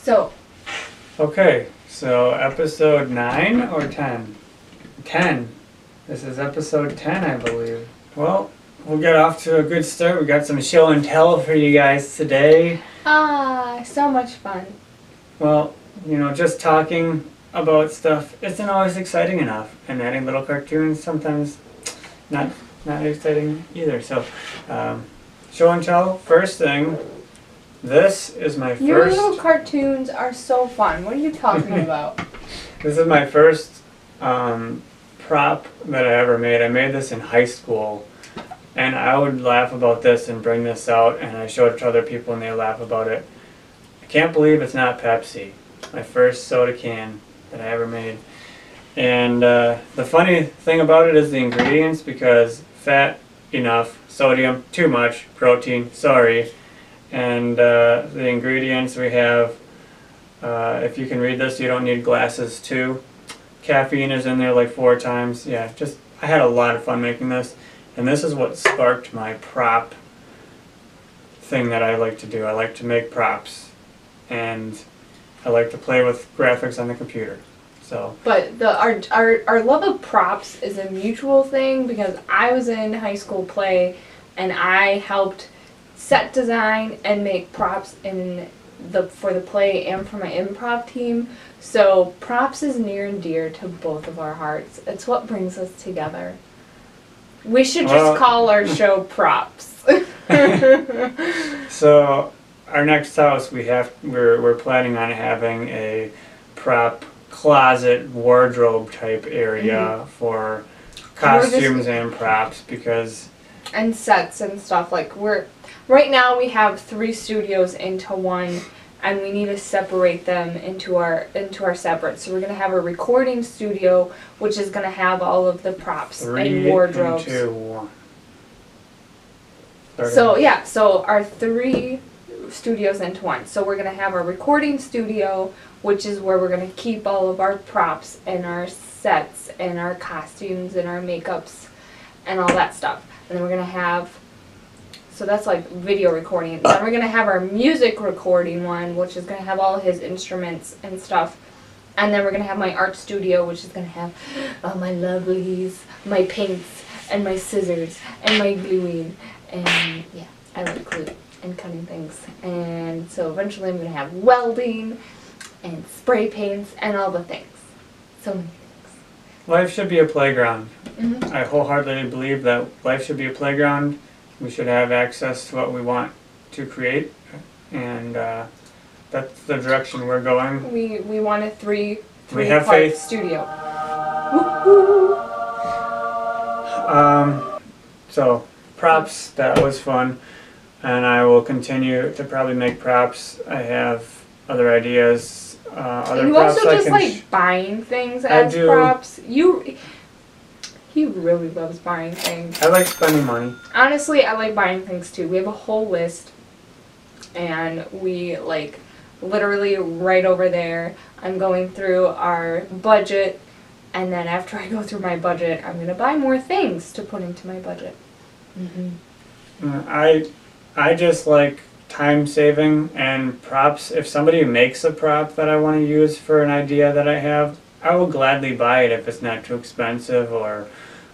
So, Okay, so episode 9 or 10? 10. This is episode 10, I believe. Well, we'll get off to a good start. We got some show and tell for you guys today. so much fun. Well, just talking about stuff isn't always exciting enough, and adding little cartoons sometimes not exciting either. So, show and tell. First thing, this is my first. Your little cartoons are so fun. What are you talking about? This is my first prop that I ever made. I made this in high school, and I would laugh about this and bring this out, and I showed it to other people, and they laugh about it. I can't believe it's not Pepsi. My first soda can that I ever made. And the funny thing about it is the ingredients, because fat, enough, sodium, too much, protein, sorry. And the ingredients we have, if you can read this, you don't need glasses too. Caffeine is in there like 4 times. Yeah, I had a lot of fun making this. And this is what sparked my prop thing that I like to do. I like to make props. And I like to play with graphics on the computer. So. But our love of props is a mutual thing, because I was in high school play and I helped set design and make props for the play and for my improv team. So props is near and dear to both of our hearts. It's what brings us together. We should just call our show Props. So our next house we're planning on having a prop closet wardrobe type area for costumes and props, and sets and stuff. Like right now we have 3 studios into one, and we need to separate them into our separate. So we're gonna have a recording studio, which is gonna have all of the props and wardrobes. 3 into 1. So yeah, so our 3 studios into one. So we're gonna have our recording studio, which is where we're gonna keep all of our props and our sets and our costumes and our makeups and all that stuff. And then we're gonna have, so that's like video recording. Then we're gonna have our music recording one, which is gonna have all his instruments and stuff. And then we're gonna have my art studio, which is gonna have all my lovelies, my paints, and my scissors, and my gluing. And yeah, I like glue and cutting things. And so eventually I'm gonna have welding and spray paints and all the things. So many things. Life should be a playground. Mm-hmm. I wholeheartedly believe that life should be a playground. We should have access to what we want to create, and that's the direction we're going. We want a three have part faith. studio. So props, that was fun, and I will continue to probably make props. I have other ideas. Other you props also I just can like buying things as props. He really loves buying things. I like spending money. Honestly, I like buying things too. We have a whole list, and we like literally right over there. I'm going through our budget, and then after I go through my budget, I'm gonna buy more things to put into my budget. I just like time saving and props. If somebody makes a prop that I want to use for an idea that I have, I will gladly buy it if it's not too expensive or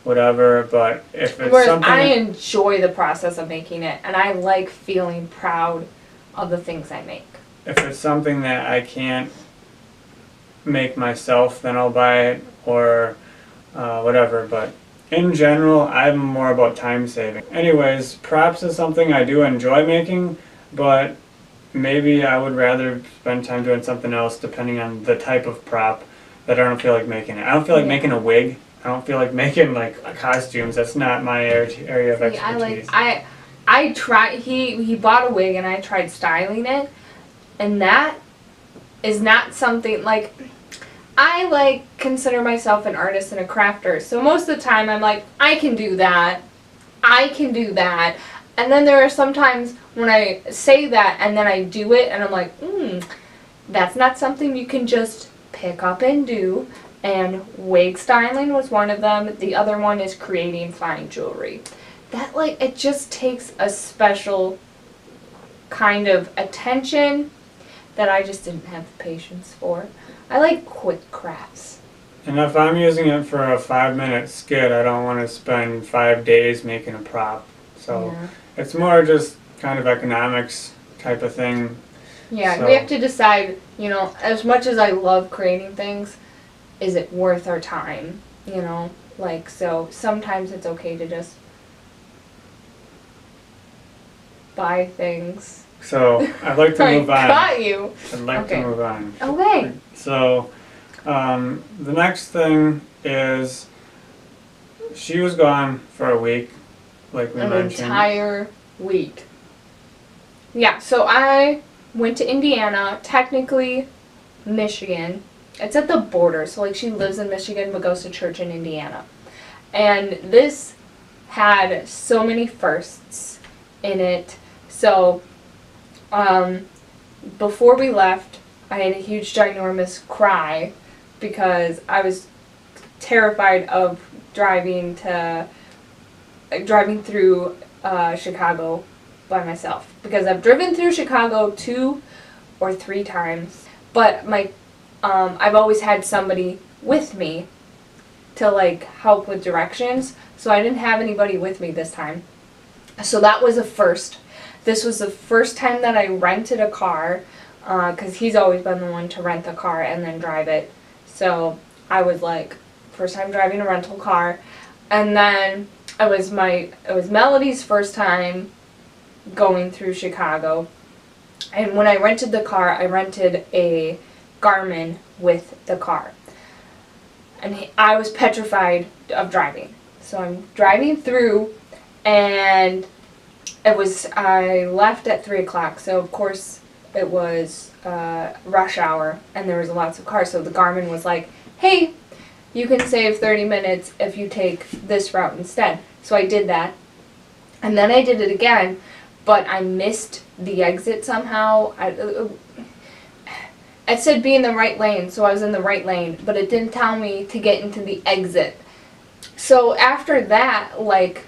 whatever. But if it's something, I enjoy the process of making it, and I like feeling proud of the things I make. If it's something that I can't make myself, then I'll buy it or whatever. But in general, I'm more about time saving. Anyways, props is something I do enjoy making, but maybe I would rather spend time doing something else depending on the type of prop that I don't feel like making it. I don't feel like making a wig. I don't feel like making like costumes. That's not my area of expertise. I tried, he bought a wig and I tried styling it, and that is not something like, I consider myself an artist and a crafter, so most of the time I'm like, I can do that, and then there are some times when I say that and then I do it and I'm like, that's not something you can just pick up and do. And wig styling was one of them. The other one is creating fine jewelry. That it just takes a special kind of attention that I just didn't have the patience for. I like quick crafts. And if I'm using it for a 5-minute skit, I don't want to spend 5 days making a prop. So Yeah. it's more just kind of economics type of thing. Yeah, So- we have to decide, you know, as much as I love creating things, is it worth our time? You know, like, so sometimes it's okay to just buy things. So I'd like to I move on. got you. I'd like Okay. to move on. Okay. So the next thing is she was gone for a week, like we An mentioned. entire week. Yeah, so I went to Indiana, technically Michigan. It's at the border, so like she lives in Michigan but goes to church in Indiana. And this had so many firsts in it. So before we left, I had a huge ginormous cry because I was terrified of driving through Chicago by myself, because I've driven through Chicago 2 or 3 times, but I've always had somebody with me to like help with directions, so I didn't have anybody with me this time. So that was a first. This was the first time that I rented a car, because he's always been the one to rent the car and then drive it. So I was like, first time driving a rental car. And then it was Melody's first time going through Chicago. And when I rented the car, I rented a Garmin with the car. And I was petrified of driving. So I'm driving through, and I left at 3 o'clock, so of course it was rush hour, and there was lots of cars, so the Garmin was like, hey, you can save 30 minutes if you take this route instead. So I did that, and then I did it again, but I missed the exit somehow. It said be in the right lane, so I was in the right lane, but it didn't tell me to get into the exit. So after that, like,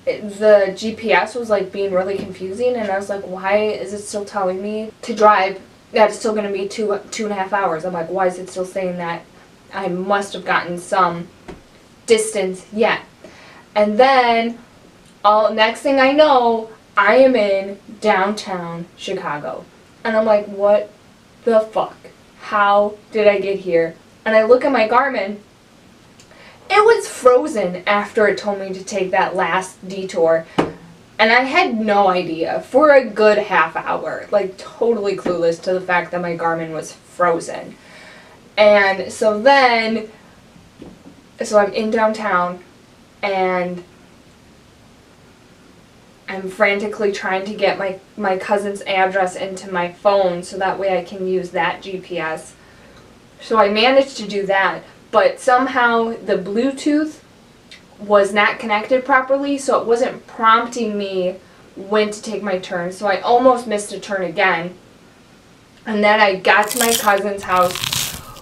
the GPS was like being really confusing, and I was like, why is it still telling me to drive? That's still going to be 2.5 hours. I'm like, why is it still saying that? I must have gotten some distance yet. And then, next thing I know, I am in downtown Chicago. And I'm like, what the fuck? How did I get here? And I look at my Garmin. It was frozen after it told me to take that last detour. And I had no idea for a good half hour. Like, totally clueless to the fact that my Garmin was frozen. And so then, I'm in downtown, and I'm frantically trying to get my cousin's address into my phone so that way I can use that GPS. So I managed to do that. But somehow the Bluetooth was not connected properly, so it wasn't prompting me when to take my turn. So I almost missed a turn again. And then I got to my cousin's house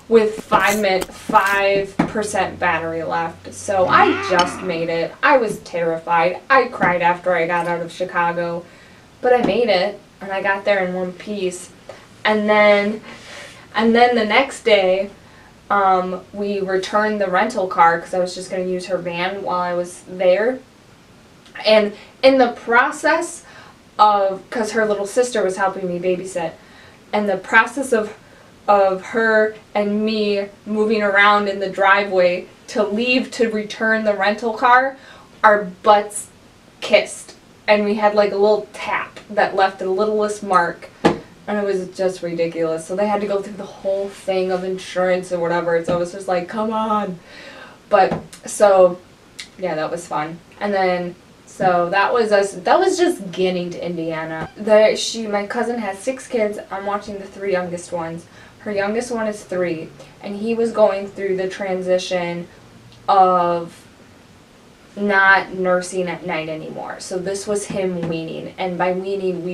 with 5% battery left. So I just made it. I was terrified. I cried after I got out of Chicago. But I made it, and I got there in one piece. And then the next day, we returned the rental car because I was just going to use her van while I was there. And in the process because her little sister was helping me babysit, and the process of her and me moving around in the driveway to leave to return the rental car, our butts kissed. And we had like a little tap that left the littlest mark. And it was just ridiculous. So they had to go through the whole thing of insurance or whatever. So it was just like, come on. But, so, yeah, that was fun. And then, so that was us. That was just getting to Indiana. My cousin has 6 kids. I'm watching the 3 youngest ones. Her youngest one is 3. And he was going through the transition of not nursing at night anymore. So this was him weaning. And by weaning,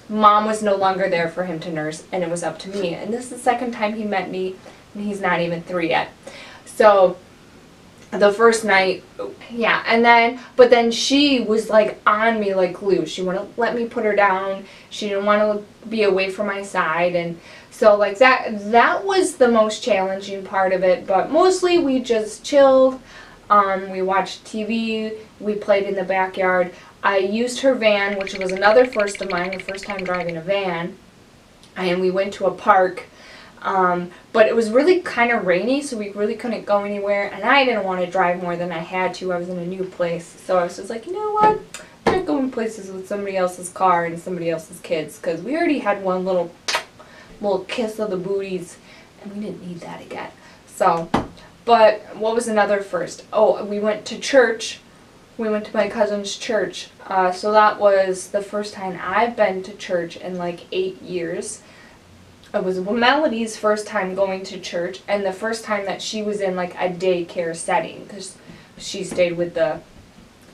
Mom was no longer there for him to nurse, and it was up to me. And this is the second time he met me, and he's not even 3 yet. So the first night, yeah, but then she was like on me like glue. She wouldn't let me put her down. She didn't want to be away from my side, and so like that was the most challenging part of it. But mostly we just chilled. We watched TV. We played in the backyard. I used her van, which was another first of mine, the first time driving a van, and we went to a park. But it was really kind of rainy, so we really couldn't go anywhere, and I didn't want to drive more than I had to. I was in a new place, so I was just like, you know what? I'm not going places with somebody else's car and somebody else's kids, because we already had one little kiss of the booties, and we didn't need that again. So, but what was another first? Oh, we went to church. We went to my cousin's church. So that was the first time I've been to church in like 8 years. It was Melody's first time going to church, and the first time that she was in like a daycare setting, because she stayed with the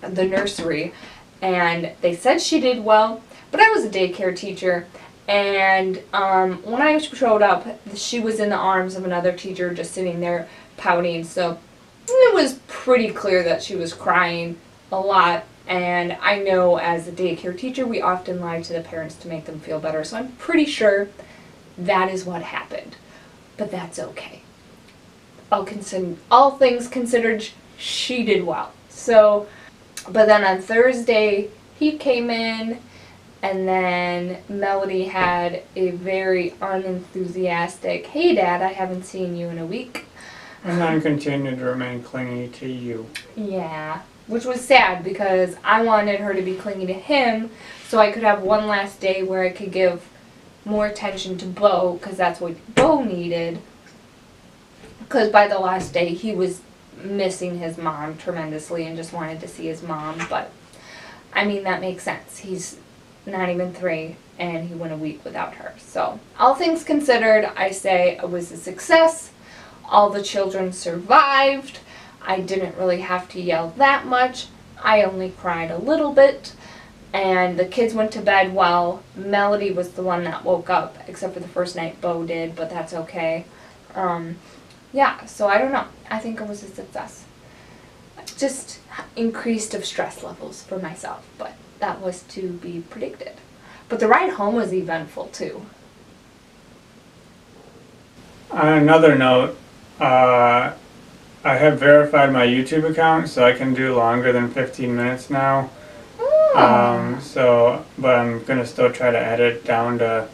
nursery, and they said she did well, but I was a daycare teacher, and when I showed up, she was in the arms of another teacher just sitting there pouting, so it was pretty clear that she was crying a lot. And I know as a daycare teacher we often lie to the parents to make them feel better, so I'm pretty sure that is what happened, but that's okay. All things considered, she did well. So, but then on Thursday, he came in, and then Melody had a very unenthusiastic, "Hey Dad, I haven't seen you in a week." And then continued to remain clingy to you. Yeah, which was sad because I wanted her to be clingy to him so I could have one last day where I could give more attention to Bo, because that's what Bo needed. Because by the last day, he was missing his mom tremendously and just wanted to see his mom. But, I mean, that makes sense. He's not even 3, and he went a week without her. So, all things considered, I say it was a success. All the children survived. I didn't really have to yell that much. I only cried a little bit. And the kids went to bed well. Melody was the one that woke up, except for the first night Bo did, but that's okay. Yeah, so I don't know. I think it was a success. Just increased of stress levels for myself, but that was to be predicted. But the ride home was eventful too. On another note, I have verified my YouTube account, so I can do longer than 15 minutes now. But I'm going to still try to edit it down to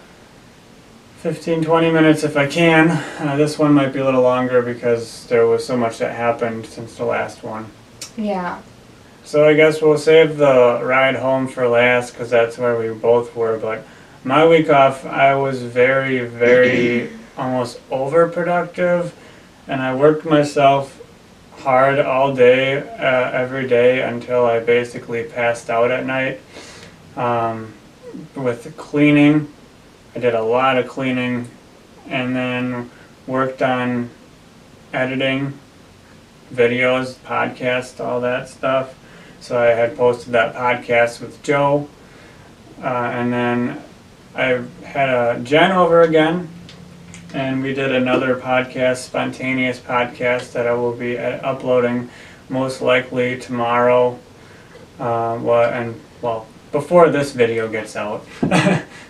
15-20 minutes if I can. This one might be a little longer because there was so much that happened since the last one. Yeah. So I guess we'll save the ride home for last because that's where we both were. But my week off, I was very, very almost overproductive, and I worked myself hard all day, every day until I basically passed out at night. With cleaning, I did a lot of cleaning, and then worked on editing videos, podcasts, all that stuff. So I had posted that podcast with Joe, and then I had Jen over again, and we did another podcast, spontaneous podcast, that I will be uploading most likely tomorrow. Before this video gets out.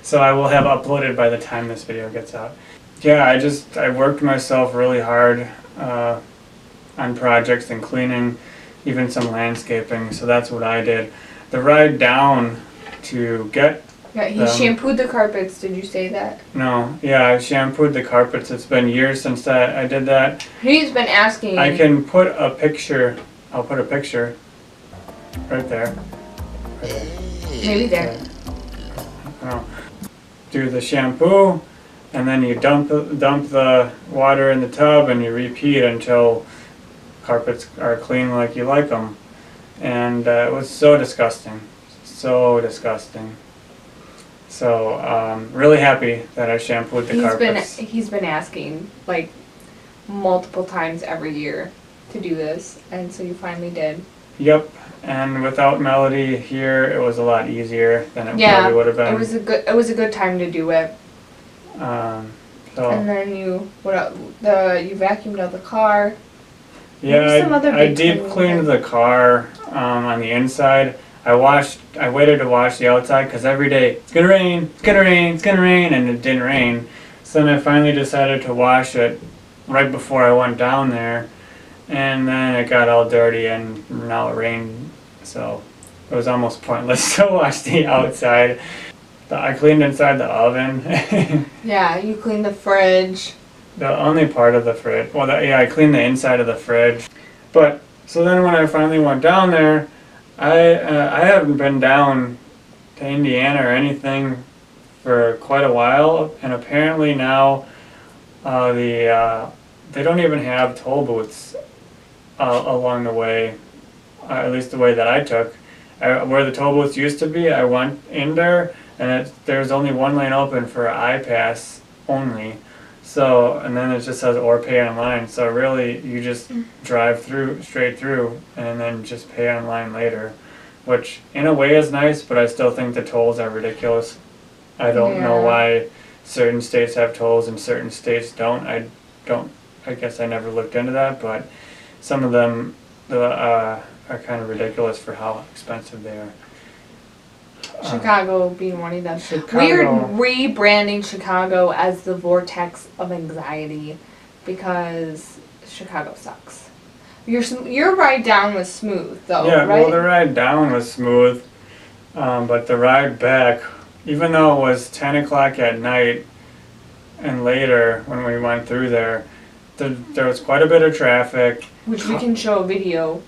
So I will have uploaded by the time this video gets out. Yeah, I worked myself really hard on projects and cleaning, even some landscaping, so that's what I did. The ride down to get he shampooed the carpets, did you say that? No, yeah, I shampooed the carpets. It's been years since I did that. He's been asking. I can put a picture, I'll put a picture right there. Right there. Maybe there. Oh. Do the shampoo, and then you dump the water in the tub, and you repeat until carpets are clean like you like them. And it was so disgusting. So disgusting. So, really happy that I shampooed the carpets. He's been asking, like, multiple times every year to do this, and so you finally did. Yep, and without Melody here, it was a lot easier than it probably would have been. It was a good time to do it. And then you vacuumed out the car. Yeah, some other I big deep cleaning cleaned the car on the inside. I waited to wash the outside because every day it's gonna rain, it's gonna rain, it's gonna rain, and it didn't rain. So then I finally decided to wash it right before I went down there, and then it got all dirty and now it rained, so it was almost pointless to wash the outside. I cleaned inside the oven. Yeah, you cleaned the fridge. The only part of the fridge. Well, yeah, I cleaned the inside of the fridge. But so then when I finally went down there, I haven't been down to Indiana or anything for quite a while, and apparently now they don't even have toll booths along the way, at least the way that I took. Where the toll booths used to be, I went in there, and there's only one lane open for iPass only. So, and then it just says or pay online. So really, you just drive straight through, and then just pay online later, which in a way is nice, but I still think the tolls are ridiculous. I don't know why certain states have tolls and certain states don't. I guess I never looked into that, but some of them are kind of ridiculous for how expensive they are. Chicago being one of them. Chicago. We're rebranding Chicago as the vortex of anxiety because Chicago sucks. Your ride down was smooth though, Yeah, right? well, the ride down was smooth, but the ride back, even though it was 10 o'clock at night and later when we went through there was quite a bit of traffic. Which we can show a video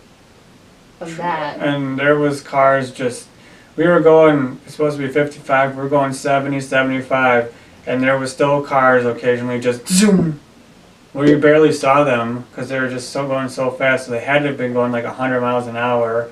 of that. And there was cars just, we were going, it's supposed to be 55, we were going 70, 75, and there was still cars occasionally just zoom. We barely saw them because they were just going so fast, so they had to have been going like 100 miles an hour.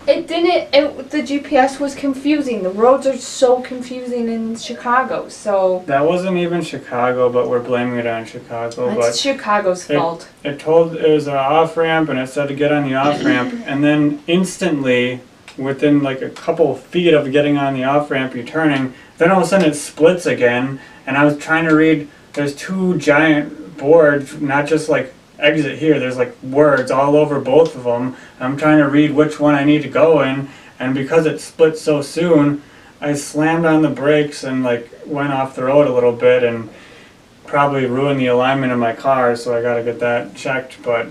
The GPS was confusing. The roads are so confusing in Chicago, so. That wasn't even Chicago, but we're blaming it on Chicago. It's Chicago's fault. It was an off-ramp, and it said to get on the off-ramp, and then instantly, within like a couple feet of getting on the off-ramp, you're turning, then all of a sudden it splits again, and I was trying to read, there's two giant boards, not just like exit here, there's like words all over both of them. I'm trying to read which one I need to go in, and because it split so soon, I slammed on the brakes and like went off the road a little bit and probably ruined the alignment of my car, so I got to get that checked. But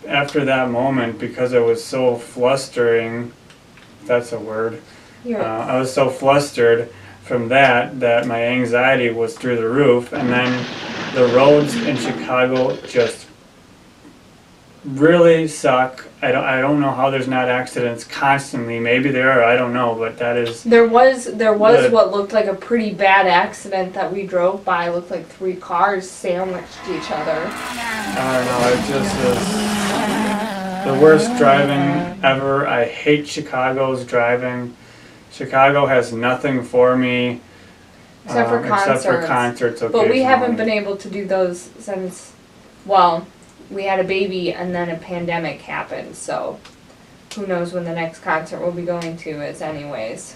after that moment, because it was so flustering, if that's a word, I was so flustered from that my anxiety was through the roof, and then the roads in Chicago just really suck. I don't know how there's not accidents constantly. Maybe there are, I don't know, but that is. There was what looked like a pretty bad accident that we drove by. It looked like 3 cars sandwiched each other. I don't know, it just is the worst driving ever. I hate Chicago's driving. Chicago has nothing for me. Except for concerts But we haven't been able to do those since, well, we had a baby and then a pandemic happened, so who knows when the next concert we'll be going to is anyways.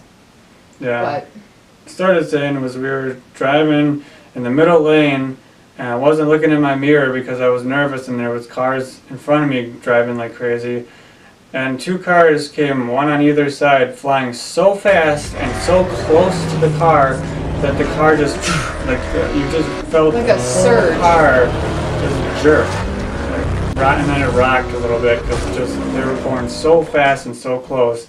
Yeah. But started saying was we were driving in the middle lane, and I wasn't looking in my mirror because I was nervous, and there was cars in front of me driving like crazy. And 2 cars came, one on either side, flying so fast and so close to the car that the car just, like, you just felt like a surge. The car just jerked. And then it rocked a little bit because they were going so fast and so close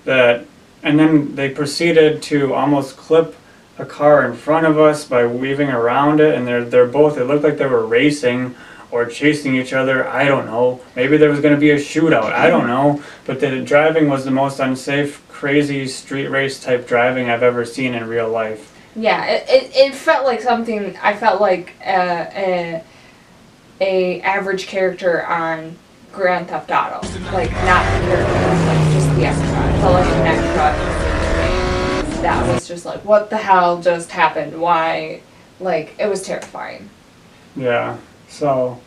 that, and then they proceeded to almost clip a car in front of us by weaving around it, and they're both, it looked like they were racing or chasing each other. I don't know. Maybe there was going to be a shootout. I don't know. But the driving was the most unsafe, crazy street race type driving I've ever seen in real life. Yeah, it felt like something. I felt like a average character on Grand Theft Auto, like not the character, like just the extra. It felt like an extra in a video game. That was just like, what the hell just happened? Why? Like, it was terrifying. Yeah. So,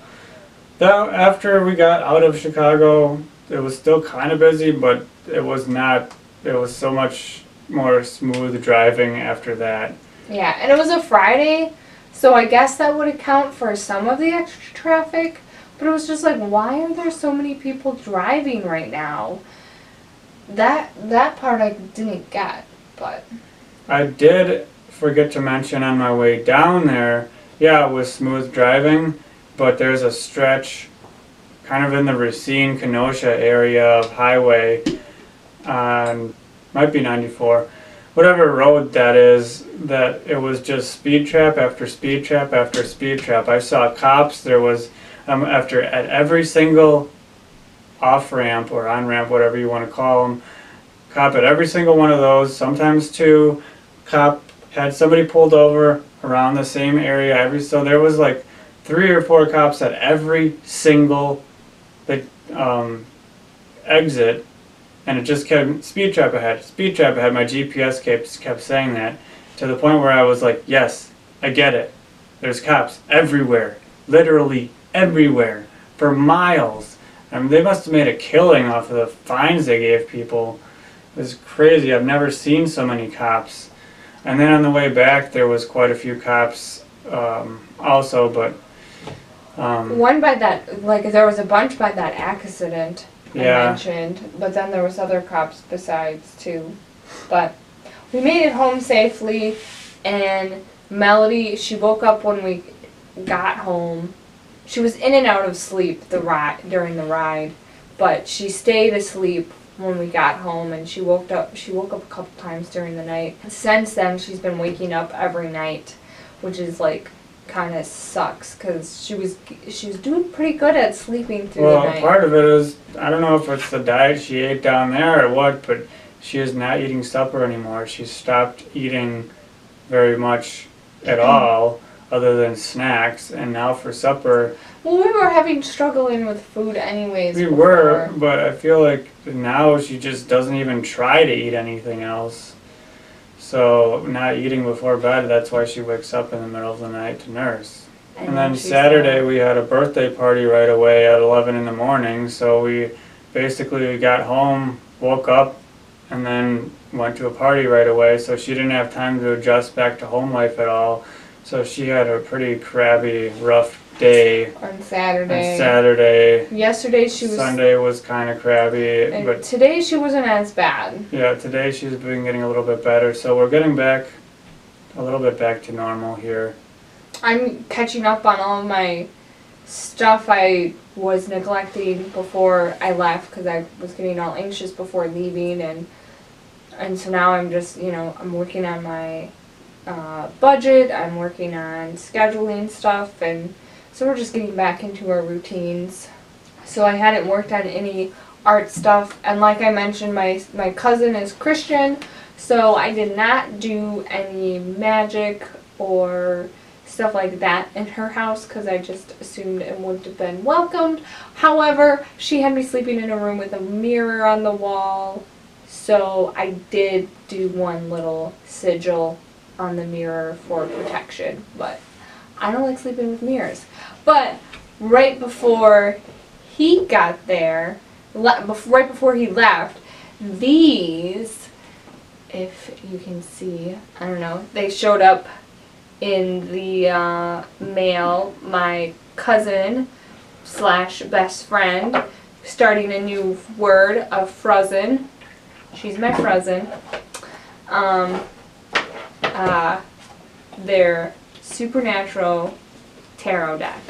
after we got out of Chicago, it was still kind of busy, but it was not. It was so much more smooth driving after that. Yeah, and it was a Friday, so I guess that would account for some of the extra traffic. But it was just like, why are there so many people driving right now? That part I didn't get, but I did forget to mention on my way down there, yeah, it was smooth driving, but there's a stretch kind of in the Racine, Kenosha area of highway on, might be 94, whatever road that is, that it was just speed trap after speed trap after speed trap. I saw cops, there was, at every single off-ramp or on-ramp, whatever you want to call them, cop at every single one of those, sometimes two, cop had somebody pulled over around the same area, so there was like 3 or 4 cops at every single exit, and it just kept speed trap ahead, speed trap ahead. My GPS kept saying that, to the point where I was like, yes, I get it. There's cops everywhere, literally everywhere, for miles. I mean, they must have made a killing off of the fines they gave people. It was crazy. I've never seen so many cops. And then on the way back, there was quite a few cops also, but one by that, like there was a bunch by that accident I yeah. mentioned, but then there was other cops besides too. But we made it home safely, and Melody, she woke up when we got home. She was in and out of sleep during the ride, but she stayed asleep when we got home, and she woke up a couple times during the night. Since then, she's been waking up every night, which is like kind of sucks, because she was doing pretty good at sleeping through the night. Well, part of it is, I don't know if it's the diet she ate down there or what, but she is not eating supper anymore. She stopped eating very much at all, other than snacks, and now for supper. Well, we were struggling with food anyways. We were, but I feel like now she just doesn't even try to eat anything else. So, not eating before bed, that's why she wakes up in the middle of the night to nurse. And then Saturday we had a birthday party right away at 11 in the morning, so we got home, woke up, and then went to a party right away, so she didn't have time to adjust back to home life at all. So she had a pretty crabby, rough day on Saturday. Yesterday she was. Sunday was kind of crabby, but today she wasn't as bad. Yeah, today she's been getting a little bit better, so we're getting a little bit back to normal here. I'm catching up on all of my stuff I was neglecting before I left, because I was getting all anxious before leaving, and so now I'm just, I'm working on my budget, I'm working on scheduling stuff, and so we're just getting back into our routines. So I hadn't worked on any art stuff, and like I mentioned, my cousin is Christian, so I did not do any magic or stuff like that in her house, because I just assumed it wouldn't have been welcomed. However, she had me sleeping in a room with a mirror on the wall, so I did do one little sigil on the mirror for protection, but I don't like sleeping with mirrors. But right before he got there, right before he left, these, if you can see, I don't know, they showed up in the mail. My cousin / best friend starting a new word of frozen. She's my frozen. Their supernatural tarot deck.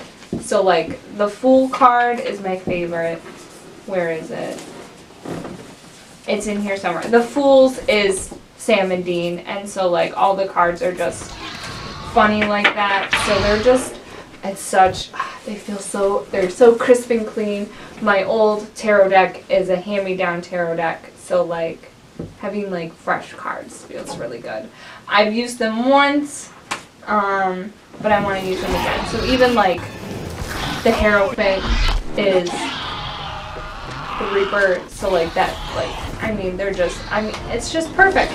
So like the Fool card is my favorite. Where is it? It's in here somewhere. The Fools is Sam and Dean, and so like all the cards are just funny like that. So they're just, it's such, they're so crisp and clean. My old tarot deck is a hand-me-down tarot deck, so like having like fresh cards feels really good. I've used them once, but I want to use them again. So even like the Hierophant is the Reaper, so like that, like, I mean, it's just perfect.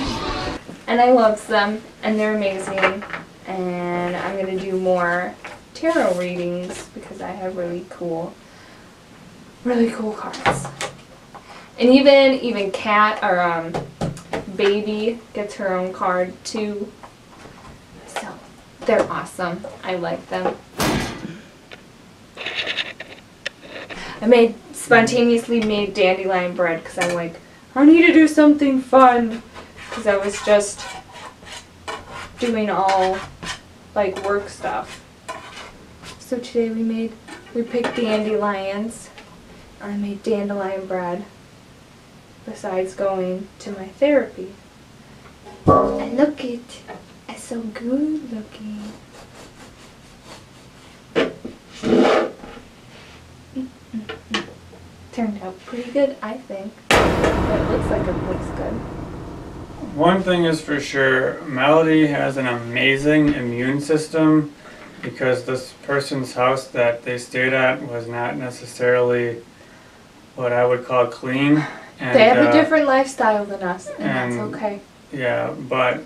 And I love them, and they're amazing. And I'm going to do more tarot readings because I have really cool cards. And even Kat, or Baby, gets her own card too. So they're awesome. I like them. I spontaneously made dandelion bread because I'm like, I need to do something fun. Because I was just doing all like work stuff. So today we picked dandelions. I made dandelion bread besides going to my therapy. And look it, it's so good looking. Turned out pretty good, I think. It looks like it looks good. One thing is for sure, Melody has an amazing immune system because this person's house that they stayed at was not necessarily what I would call clean. And, they have a different lifestyle than us, and that's okay. Yeah, but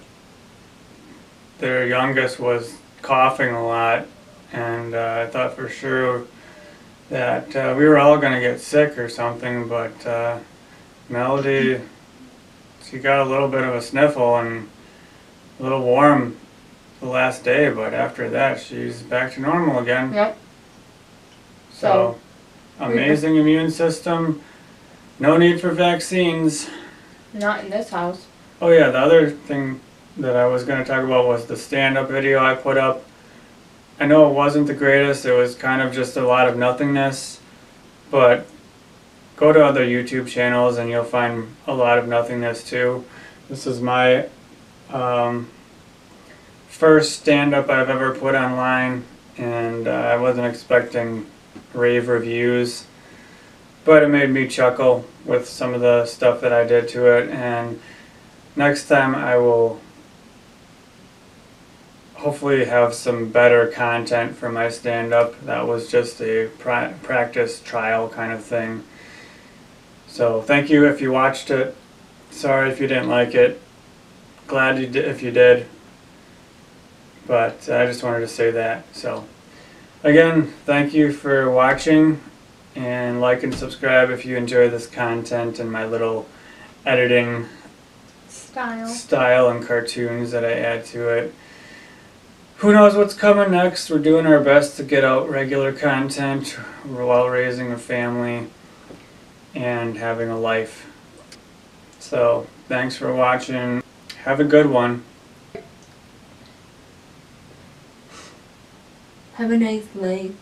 their youngest was coughing a lot, and I thought for sure that we were all going to get sick or something, but Melody, she got a little bit of a sniffle and a little warm the last day, but after that she's back to normal again. Yep. So amazing immune system. No need for vaccines. Not in this house. Oh yeah, the other thing that I was going to talk about was the stand-up video I put up. I know it wasn't the greatest, it was kind of just a lot of nothingness, but go to other YouTube channels and you'll find a lot of nothingness too. This is my first stand-up I've ever put online, and I wasn't expecting rave reviews, but it made me chuckle with some of the stuff that I did to it, and next time I will hopefully have some better content for my stand-up. That was just a practice trial kind of thing. So thank you if you watched it. Sorry if you didn't like it. Glad you did if you did. But I just wanted to say that. So again, thank you for watching, and like and subscribe if you enjoy this content and my little editing style and cartoons that I add to it. Who knows what's coming next? We're doing our best to get out regular content while raising a family and having a life. So thanks for watching. Have a good one. Have a nice life.